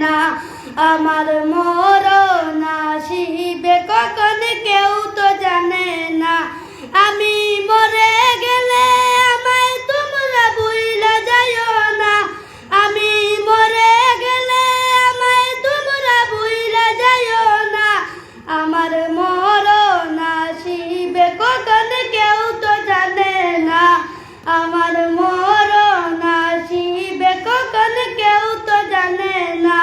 না, আমার মরণ আসিবে কখন কেউ তো জানে না। আমি মরে গেলে আমায় তোমরা ভুইলা যাইও না, আমি মরে গেলে আমায় তোমরা ভুইলা যাইও না। আমার মরণ আসিবে কখন কেউ তো জানে না, আমার মরণ আসিবে কখন কেউ তো জানে না।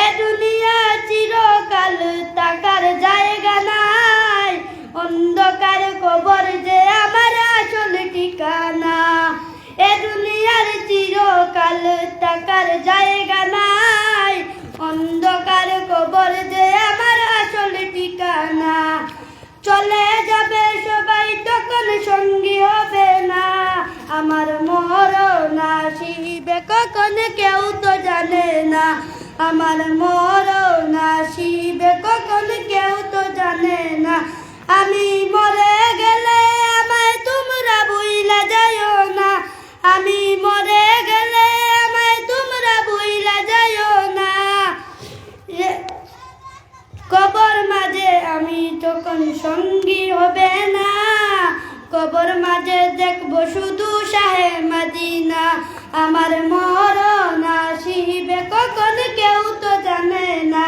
এ দুনিয়া চিরকাল থাকার জায়গা নাই, অন্ধকার কবর যে আমার আসল ঠিকানা। এ দুনিয়ার চিরকাল থাকার জায়গা নাই, অন্ধকার কবর যে আমার আসল ঠিকানা। চলে যাবে সবাই তখন সঙ্গী হবে না, আমার মরণ আসিবে কখন কেউ তো জানে না, আমার মরণ আসিবে কখন কেউ তো জানে না। আমি মরে গেলে আমায় তোমরা ভুইলা যাইও না, আমি মরে গেলে আমায় তোমরা ভুইলা যাইও না। কবর মাঝে আমি তখন সঙ্গী হবে না, কবর মাঝে দেখবো শুধু শাহে মদিনা। আমার মরণ আসিবে কখন কেউ তো জানে না,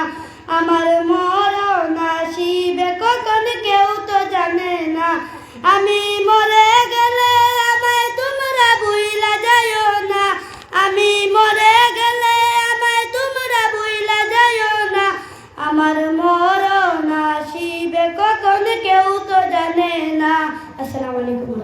আমার মরণ আসিবে কখন কেউ তো জানে না। আমি মরে গেলে আমায় তোমরা ভুইলা যাইও না, আমি মরে গেলে আমায় তোমরা ভুইলা যাইও না। আমার মরণ আসিবে কখন কেউ তো জানে না। আসসালামু আলাইকুম।